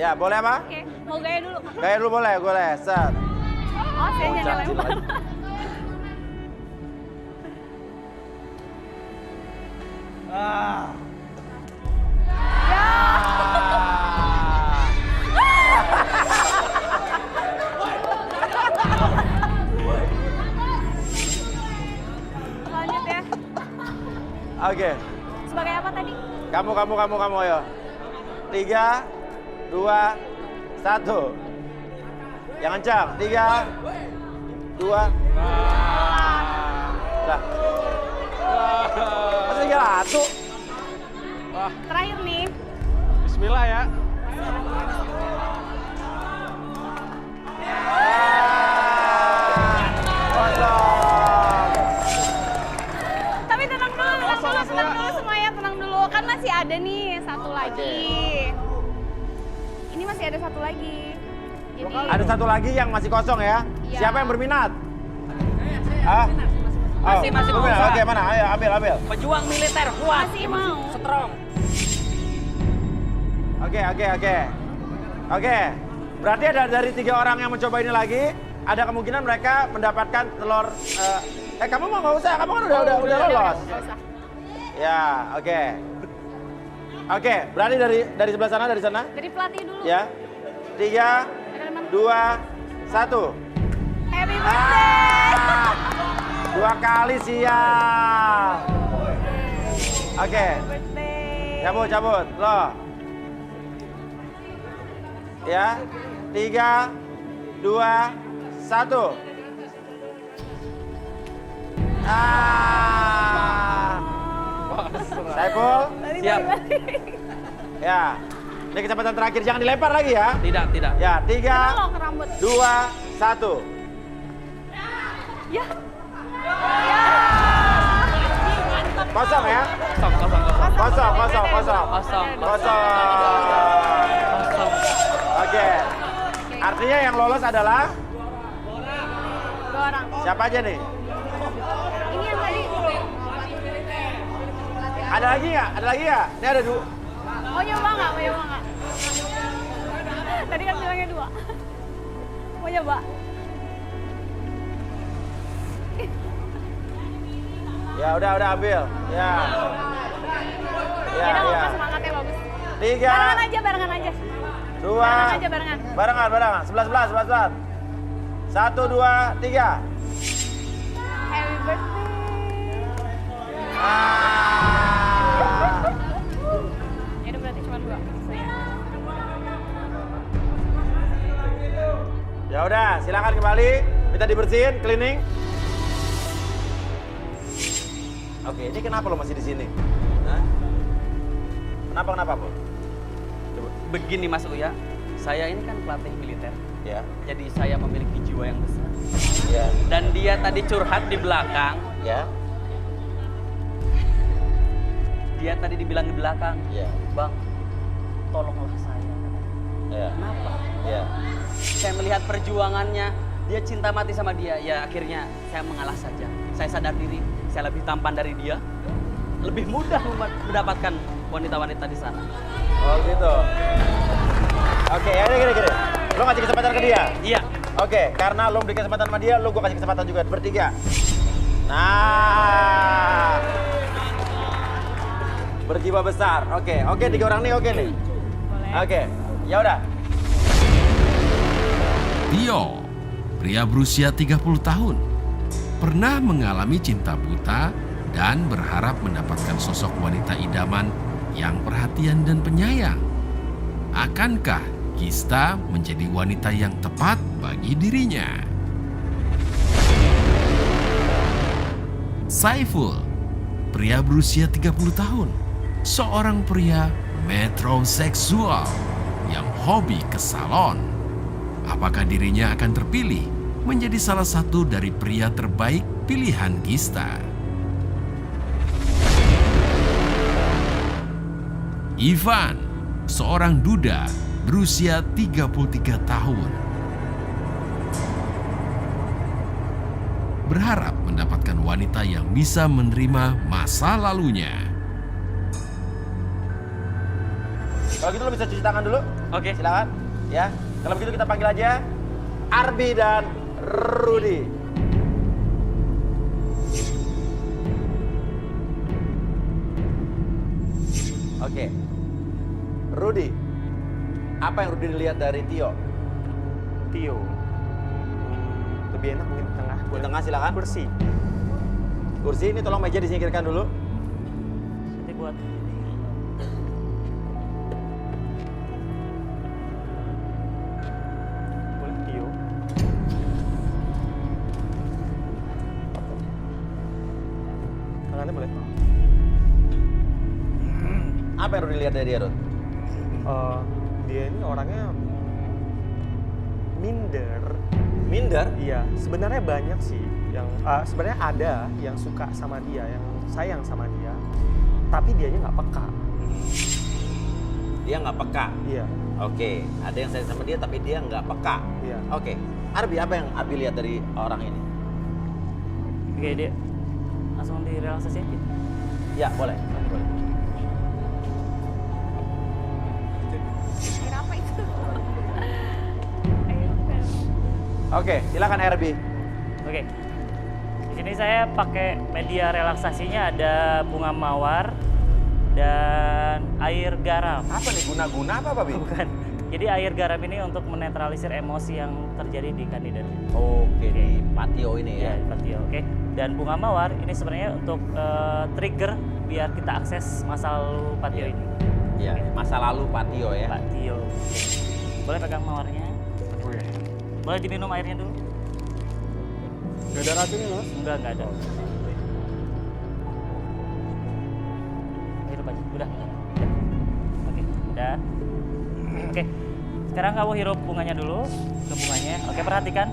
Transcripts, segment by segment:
Ya, boleh apa? Oke, mau gaya dulu. Gaya dulu boleh. Set. Oh, saya jangan lempar. Ah. Lanjut ya. Oke. Sebagai apa tadi? Kamu, ayo. 3, 2, 1. Yang kencang. 3, 2. Lah. Masa 3 Terakhir nih. Bismillah ya. Tapi tenang dulu semuanya, tenang dulu. Kan masih ada nih satu lagi. Ini masih ada satu lagi. Jadi Ada satu lagi yang masih kosong ya. Iya. Siapa yang berminat? Ah? Masih berminat. bisa. Oke, mana? Ayo, ambil. Pejuang militer kuat. masih mau. Strong. Oke. Berarti ada dari 3 orang yang mencoba ini lagi, ada kemungkinan mereka mendapatkan telur. Kamu mau nggak usah? Kamu kan udah lolos. Nggak usah. Ya, oke. Oke, berarti dari sebelah sana, dari sana. Dari pelatih dulu. Ya. 3, 2, 1. Happy birthday. 2 kali siap. Oke. Happy birthday. Cabut. Loh. Ya. 3, 2, 1. Saiful. Siap. Ya. Ini kecepatan terakhir, jangan dilempar lagi ya. Tidak. Ya, 3, Tolong ke rambut. 2, 1. Ya. Kosong ya. Kosong. Kosong. Oke. Artinya yang lolos adalah 2 orang. siapa aja nih? Ini yang tadi. Ada lagi nggak? Ini ada 2. Mau nyoba nggak? Tadi kan bilangnya 2. Mau nyoba? Ya udah ambil. Ya. Ya udah nggak semangatnya bagus. 3, Barengan aja. 2. Barengan. Sebelah. 1, 2, 3. Happy birthday. Ya udah berarti cuma 2. Ya udah, silakan kembali. Minta dibersihin, cleaning. Oke, ini kenapa lo masih di sini? Hah? Kenapa, Bu? Begini Mas Uya, saya ini kan pelatih militer. Ya. Jadi saya memiliki jiwa yang besar. Ya. Dan dia tadi curhat di belakang. Ya. Dia tadi dibilang di belakang, Ya. Bang, tolonglah saya. Ya. Kenapa? Ya. Saya melihat perjuangannya, dia cinta mati sama dia. Ya akhirnya saya mengalah saja. Saya sadar diri, saya lebih tampan dari dia. Lebih mudah mendapatkan wanita-wanita di sana. Oh gitu. Oke, ya gini. Lo ngasih kesempatan ke dia? Iya. Oke, karena lo beri kesempatan sama dia, lo gue kasih kesempatan juga bertiga. Nah. Berjiwa besar. Oke, 3 orang nih oke nih. Oke, ya udah. Tio, pria berusia 30 tahun, pernah mengalami cinta buta dan berharap mendapatkan sosok wanita idaman yang perhatian dan penyayang. Akankah Gista menjadi wanita yang tepat bagi dirinya? Saiful, pria berusia 30 tahun, seorang pria metroseksual yang hobi ke salon. Apakah dirinya akan terpilih menjadi salah satu dari pria terbaik pilihan Gista? Ivan, seorang duda berusia 33 tahun. Berharap mendapatkan wanita yang bisa menerima masa lalunya. Kalau gitu lo bisa cuci tangan dulu. Oke. Silakan. Ya. Kalau begitu kita panggil aja Arbi dan Rudy. Oke. Rudy. Apa yang Rudy lihat dari Tio? Tio. Lebih enak mungkin di tengah. Di tengah silakan. Bersih. Kursi ini tolong meja disingkirkan dulu. Nanti buat Boleh Tio. Tangannya boleh. Apa yang Rudy lihat dari dia, Rud? Dia ini orangnya minder. Minder? Iya, sebenarnya banyak sih yang sebenarnya ada yang suka sama dia, yang sayang sama dia, tapi dianya nggak peka. Dia nggak peka. Iya, Oke. Ada yang sayang sama dia tapi dia nggak peka. iya. Oke. Arbi, apa yang Arbi lihat dari orang ini? Oke, dia langsung direlaksasi aja. Ya, boleh. Boleh. Air apa itu? Air. Oke, silakan Arbi. Oke. Di sini saya pakai media relaksasinya ada bunga mawar dan air garam. Apa nih guna-guna apa, Bi? Bukan. Jadi air garam ini untuk menetralisir emosi yang terjadi di kandidat. Oke, di patio ini ya. Ya, di patio. Oke. Dan bunga mawar ini sebenarnya untuk trigger biar kita akses masa lalu patio Iya. ini. Iya, masa lalu patio ya. Patio. Oke. Boleh pegang mawarnya? Oke. Boleh diminum airnya dulu? Gak ada racunnya mas? Enggak ada. Hirup aja, udah. Oke, udah. Oke, sekarang kamu hirup bunganya dulu, ke bunganya. Oke, perhatikan.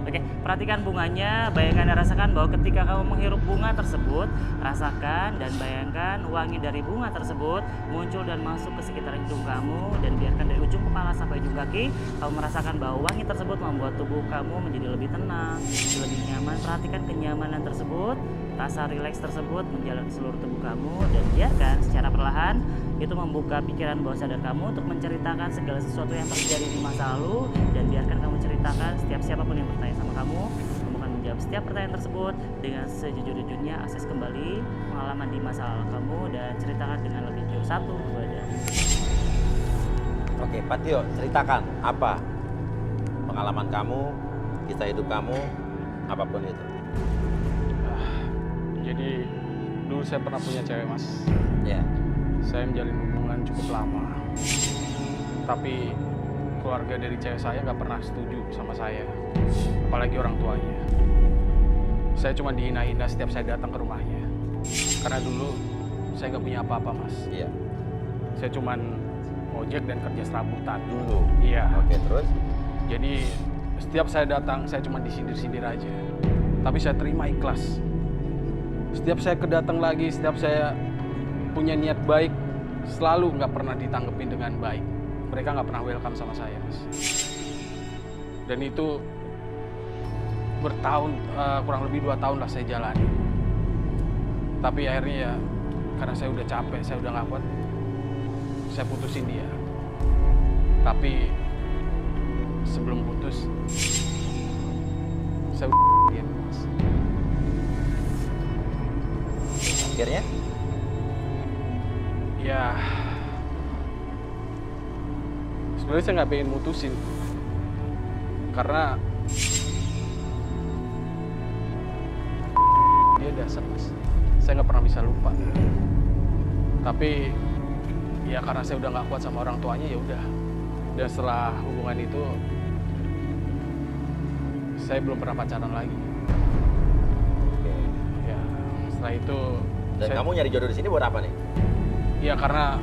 Oke, perhatikan bunganya, bayangkan dan rasakan bahwa ketika kamu menghirup bunga tersebut, rasakan dan bayangkan wangi dari bunga tersebut muncul dan masuk ke sekitar hidung kamu, dan biarkan dari ujung kepala sampai ujung kaki, kamu merasakan bahwa wangi tersebut membuat tubuh kamu menjadi lebih tenang, lebih nyaman. Perhatikan kenyamanan tersebut, rasa rileks tersebut menjalar di seluruh tubuh kamu, dan biarkan secara perlahan itu membuka pikiran bawah sadar kamu untuk menceritakan segala sesuatu yang terjadi di masa lalu, dan biarkan kamu ceritakan setiap siapapun yang bertanya sama kamu akan menjawab setiap pertanyaan tersebut dengan sejujur-jujurnya. Akses kembali pengalaman di masa lalu kamu dan ceritakan dengan lebih jujur. 1, 2, dan Oke, Patio, ceritakan apa pengalaman kamu, kisah hidup kamu, apapun itu. Jadi dulu saya pernah punya cewek mas. Ya. Saya menjalin hubungan cukup lama. Tapi keluarga dari cewek saya nggak pernah setuju sama saya. Apalagi orang tuanya. Saya cuma dihina-hina setiap saya datang ke rumahnya. Karena dulu saya nggak punya apa-apa mas. Iya. Saya cuma ojek dan kerja serabutan. Dulu. Iya. Oke, terus? Jadi setiap saya datang saya cuma disindir-sindir aja. Tapi saya terima ikhlas. Setiap saya kedatang lagi, setiap saya punya niat baik, selalu nggak pernah ditanggepin dengan baik. Mereka nggak pernah welcome sama saya, mas. Dan itu bertahun, kurang lebih 2 tahun lah saya jalani. Tapi akhirnya ya, karena saya udah capek, saya udah nggak kuat, saya putusin dia. Tapi sebelum putus, saya dia, mas. Akhirnya? Ya, sebenarnya saya nggak pengen mutusin, karena dia dasar mas. Saya nggak pernah bisa lupa. Tapi ya karena saya udah nggak kuat sama orang tuanya, ya udah. Dan setelah hubungan itu, saya belum pernah pacaran lagi. Oke. Ya, setelah itu. Dan kamu nyari jodoh di sini buat apa nih? Ya karena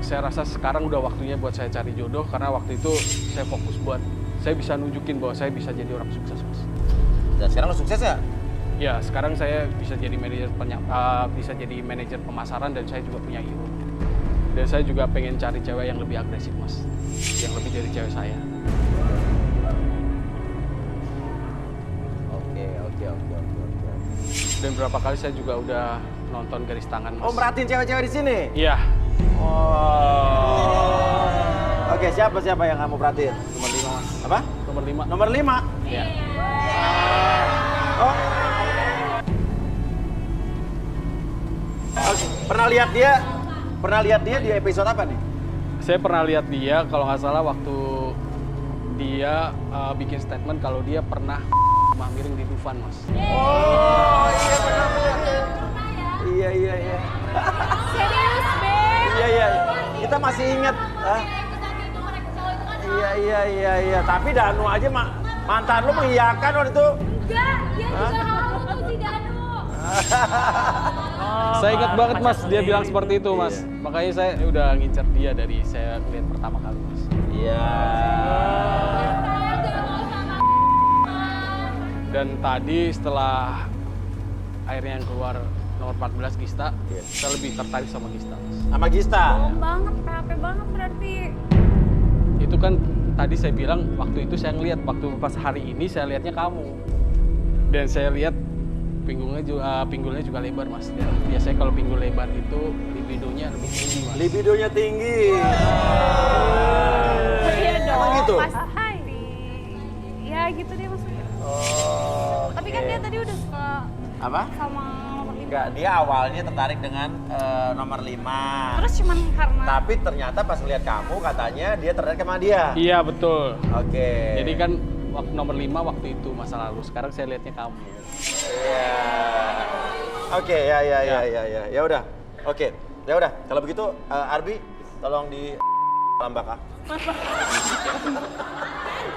saya rasa sekarang udah waktunya buat saya cari jodoh, karena waktu itu saya fokus buat saya bisa nunjukin bahwa saya bisa jadi orang sukses, mas. Dan sekarang lo sukses ya? Ya sekarang saya bisa jadi manajer pemasaran, dan saya juga punya IO. Dan saya juga pengen cari cewek yang lebih agresif, mas, yang lebih dari cewek saya. Oke. Dan berapa kali saya juga udah nonton garis tangan, Mas. Oh, merhatiin cewek-cewek di sini? Iya. Oh. Oke, siapa yang kamu perhatiin? Nomor 5, Mas. Apa? Nomor 5. Nomor 5? Iya. Oh. Oke, pernah lihat dia di episode apa nih? Saya pernah lihat dia, kalau nggak salah waktu dia bikin statement kalau dia pernah rumah miring di Dufan, Mas. Oh, iya benar. Iya. Serius, Beb? Iya. Kita masih ingat. Iya. Tapi Danu aja mantan lu mengiyakan waktu itu. Enggak, dia juga halu si Danu. Saya ingat banget, Mas, dia bilang seperti itu, Iya. Mas. Makanya saya udah ngincer dia dari saya lihat pertama kali, Mas. Iya. Dan tadi setelah akhirnya yang keluar nomor 14 Gista, saya lebih tertarik sama Gista, Mas. Sama Gista. Bohong banget, PHP banget berarti. Itu kan tadi saya bilang waktu itu saya ngeliat, waktu pas hari ini saya lihatnya kamu. Dan saya lihat pinggulnya juga lebar, Mas. Dan biasanya kalau pinggul lebar itu libidonya lebih tinggi, Mas. Libidonya tinggi. Iya dong, Emang gitu? pasti. Ya gitu deh maksudnya. Oh. Tapi kan dia tadi udah suka Apa? sama nomor 5. Enggak, dia awalnya tertarik dengan nomor 5. Terus cuman karena Tapi ternyata pas lihat kamu katanya dia tertarik sama dia. Iya, betul. Oke. Jadi kan waktu nomor 5 waktu itu masa lalu. Sekarang saya lihatnya kamu. Iya. Oke, ya. Ya udah. Oke. Ya udah. Kalau begitu Arbi tolong di lambak.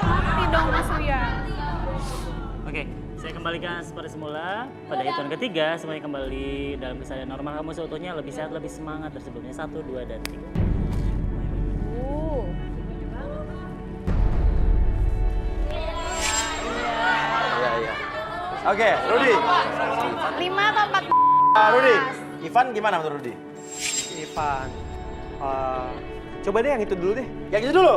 mati dong Mas Uya. Oke, saya kembalikan seperti semula. Pada hitungan ketiga, semuanya kembali dalam keadaan normal. Kamu seutuhnya lebih sehat, lebih semangat dari sebelumnya. 1, 2, dan 3. Iya. Oke, Rudi. 5 atau 4? Rudi, Ivan gimana menurut Rudi? Ivan, coba deh yang itu dulu deh. Yang itu dulu.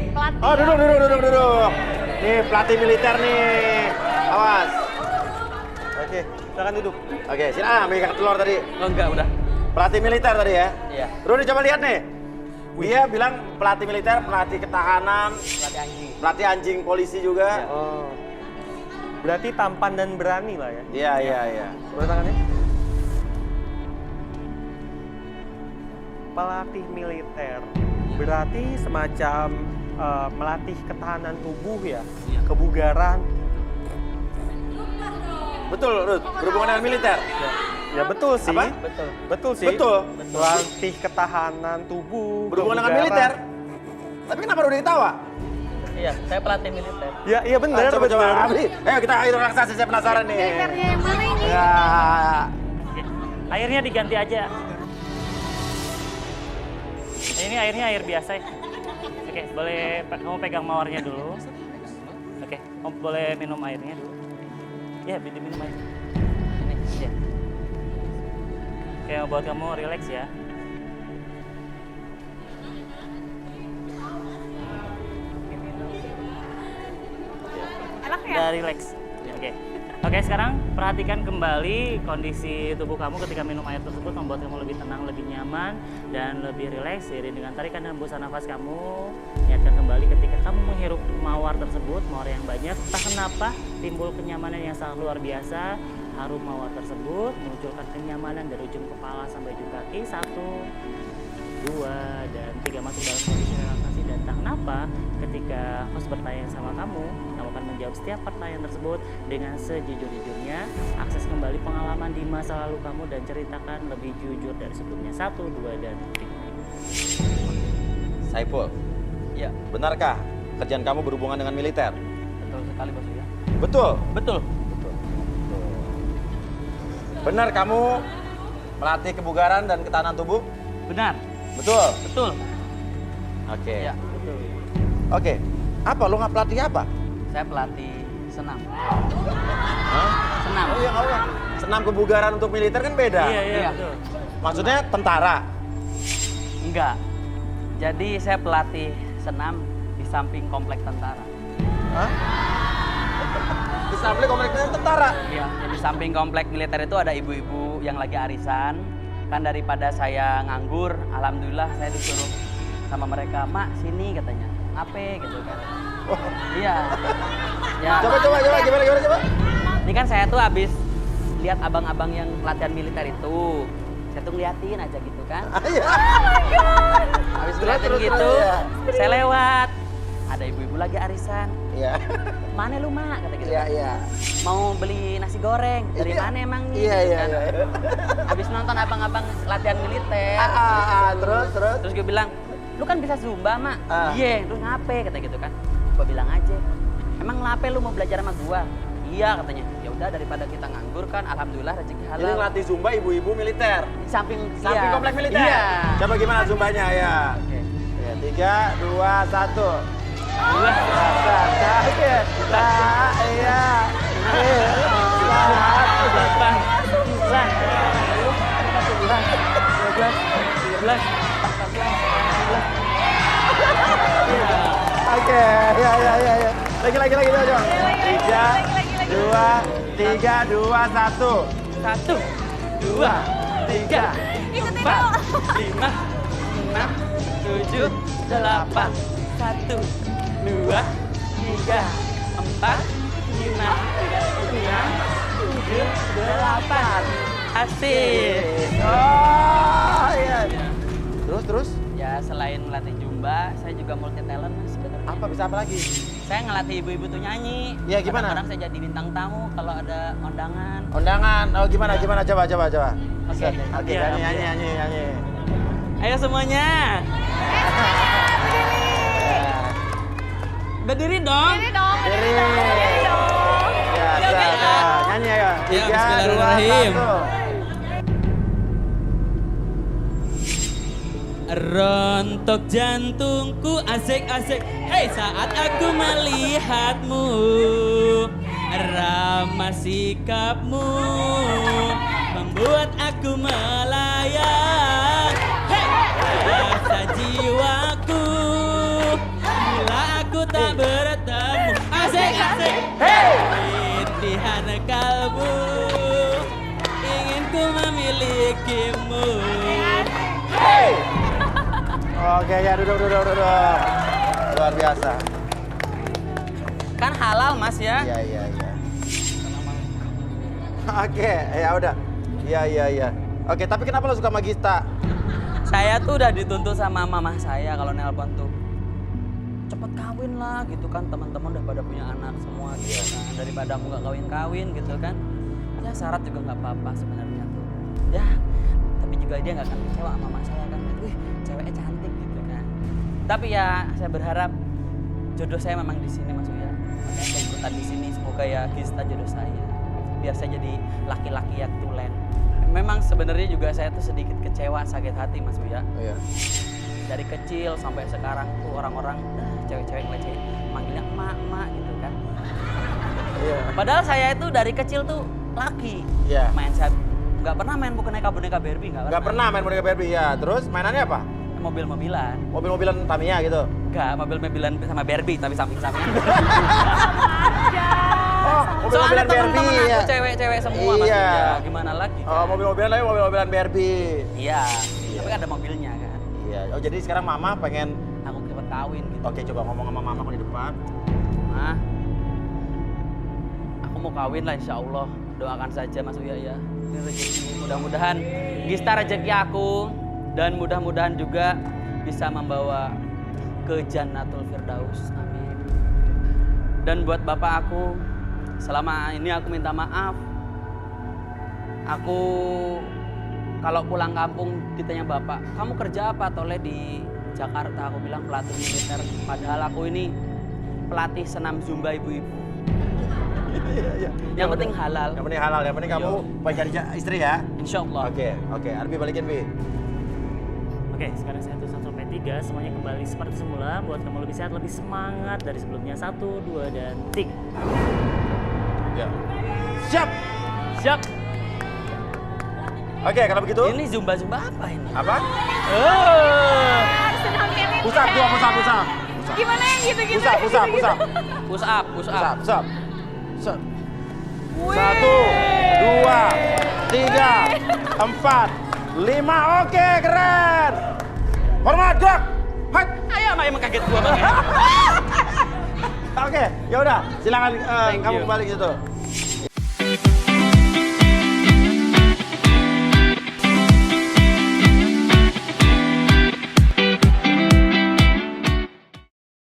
Pelatih. Oh, duduk. Nih, pelatih militer nih. Awas. Oke, silakan duduk. Oke, sini megang telur tadi. Oh enggak, udah. Pelatih militer tadi ya? Iya. Rudi coba lihat nih. Dia bilang pelatih militer, pelatih ketahanan, Pelatih anjing. pelatih anjing polisi juga. Oh, berarti tampan dan berani lah ya. Iya. Coba tangannya. Pelatih militer, berarti semacam melatih ketahanan tubuh ya, Iya. kebugaran. Betul, Rud. Berhubungan dengan militer. Ya betul sih. Apa? Betul sih. Betul. Melatih ketahanan tubuh. Berhubungan dengan kebugaran. militer. Tapi kenapa Rudi ketawa? Iya, saya pelatih militer. Ya, iya benar. Coba. benar. Abdi. Ayo kita ayo relaksasi, saya penasaran nih. Militernya yang mana ini? Ya. Oke, airnya diganti aja. Ini airnya air biasa ya. Oke, boleh kamu pegang mawarnya dulu. Oke, kamu boleh minum airnya dulu. Ya, diminum air. Ini, ya. Oke, buat kamu relax ya. Enak ya? Udah relax. Oke. Oke, sekarang perhatikan kembali kondisi tubuh kamu ketika minum air tersebut membuat kamu lebih tenang, lebih nyaman, dan lebih rileks. Seiring dengan tarikan dan hembusan nafas kamu, niatkan kembali ketika kamu menghirup mawar tersebut, mawar yang banyak. Entah kenapa timbul kenyamanan yang sangat luar biasa. Harum mawar tersebut menunjukkan kenyamanan dari ujung kepala sampai ujung kaki. 1, 2, dan 3 masuk dalam kondisi relaksasi. Dan entah kenapa ketika host bertanya sama kamu akan menjawab setiap pertanyaan tersebut dengan sejujur-jujurnya. Akses kembali pengalaman di masa lalu kamu dan ceritakan lebih jujur dari sebelumnya. 1, 2, dan 3. Saiful. Iya, Benarkah kerjaan kamu berhubungan dengan militer? betul sekali Bos Uya. Betul. Betul. Benar kamu melatih kebugaran dan ketahanan tubuh? Benar. Betul. Betul. Oke. Iya. Oke. Apa lo nggak pelatih apa? Saya pelatih senam. Hah? Senam. Oh iya nggak. Senam kebugaran untuk militer kan beda. Iya. betul. Maksudnya tentara. Enggak. Jadi saya pelatih senam di samping komplek tentara. Hah? Di samping komplek tentara. Iya, di samping komplek militer itu ada ibu-ibu waktu yang lagi arisan, kan daripada saya nganggur, alhamdulillah saya disuruh sama mereka, Mak sini katanya, ngape gitu kan. Iya. Ya. Coba gimana coba? Ini kan saya tuh habis lihat abang-abang yang latihan militer itu. Saya tuh ngeliatin aja gitu kan. Iya. Habis ngeliatin gitu, saya lewat. Ada ibu-ibu lagi arisan. Iya. Mana lu, Mak? Kata gitu. Iya. Mau beli nasi goreng. Dari mana emang nih? Iya. Gitu kan. Habis nonton abang-abang latihan militer. Terus Gue bilang, lu kan bisa zumba, Mak. Ah. Iya, terus ngape? Kata gitu kan. Gue bilang aja, emang ngape lu mau belajar sama gua? Iya katanya. Ya udah daripada kita nganggur kan, alhamdulillah rezeki halal. Ini ngelatih zumba ibu-ibu militer. Di samping Samping komplek militer. Iya. Coba gimana zumbanya ya? Oke. Ya, 3, 2, 1. Dua. Sakit. Iya. Delapan, 9, 10, 11, 12, 13. Oke, ya. Lagi coba. 3, 2, 1. 1, 2, 3, 4, 5, 6, 7, 8, 1, 2, 3, 4, 5, 6, 7, 8. Asik. Oh, iya. Terus? Ya selain melatih Zumba, saya juga multi talent mas sebenarnya. Apa bisa apa lagi? Saya ngelatih ibu-ibu tuh nyanyi. Ya, gimana? Kadang-kadang saya jadi bintang tamu kalau ada undangan. Undangan. Oh, gimana? Coba. Oke. Oke, nyanyi. Ayo semuanya. Berdiri dong. Diri dong. Ya, nyanyi ayo. 3, 2, 1. Rontok jantungku asik-asik, hey saat aku melihatmu, ramah sikapmu membuat aku melayang, hey rasa jiwaku bila aku tak bertemu, asik-asik, hey rintihan kalbu ingin ku memilikimu. Hey! Oke, ya duduk. Luar biasa. Kan halal mas ya. Iya. Oke, ya udah. Iya. Oke, tapi kenapa lo suka sama Gista? Saya tuh udah dituntut sama mama saya kalau nelpon tuh. Cepet kawin lah gitu kan, teman-teman udah pada punya anak semua gitu kan. Daripada aku gak kawin gitu kan. Ya syarat juga gak apa-apa sebenarnya tuh. Ya, tapi juga dia gak akan kecewa sama mama saya kan. Wih, ceweknya cantik gitu kan. Tapi ya saya berharap jodoh saya memang di sini Mas Uya. Makanya saya ikutan di sini, semoga ya Gista jodoh saya. Biar saya jadi laki-laki yang tulen. Memang sebenarnya juga saya tuh sedikit kecewa, sakit hati Mas Uya. Iya. Dari kecil sampai sekarang tuh orang-orang cewek-cewek ngeleceh manggilnya emak gitu kan. Iya. Padahal saya itu dari kecil tuh laki. Iya. Main saya nggak pernah main boneka Barbie, Nggak pernah main boneka Barbie ya. Terus mainannya apa? Mobil-mobilan. Mobil-mobilan Tamiya gitu. Enggak, mobil-mobilan sama Barbie tapi samping-sampingan. Oh, mobil-mobilan Barbie Soalnya ya. aku cewek-cewek semua Mas Iya. Uya. Gimana lagi? Oh, kan? mobil-mobilan tapi mobil-mobilan Barbie. Iya. Tapi kan ada mobilnya kan. Iya. Oh, jadi sekarang mama pengen. Aku cepet kawin gitu. Oke, coba ngomong sama mama aku di depan. Ma, aku mau kawin lah insya Allah. Doakan saja Mas Uya ya. Ini rezeki. Mudah-mudahan Gista rezeki aku dan mudah-mudahan juga bisa membawa ke Jannatul Firdaus. Amin. Dan buat bapak aku, selama ini aku minta maaf. Aku kalau pulang kampung ditanya bapak, kamu kerja apa Tole di Jakarta? Aku bilang pelatih militer. Padahal aku ini pelatih senam Zumba ibu-ibu. Iya. Yang penting halal. Yang penting halal, yang penting kamu pengen cari istri ya. Insya Allah. Oke. Arbi balikin, Bi. Oke, sekarang 1 sampai 3 semuanya kembali seperti semula. Buat kamu lebih sehat, lebih semangat dari sebelumnya. 1, 2, dan 3. Ya. Siap. Siap. Oke, kalau begitu. Ini Zumba apa ini? Apa? Harus senam militer. Pusat. Gimana yang gitu-gitu? Pusat. Push up. Pusat. 1, 2, 3, 4, 5, oke keren. Hormat gerak. Hot. Ayam kaget gua bang. Oke, ya udah, silakan Thank kamu you. kembali ke situ.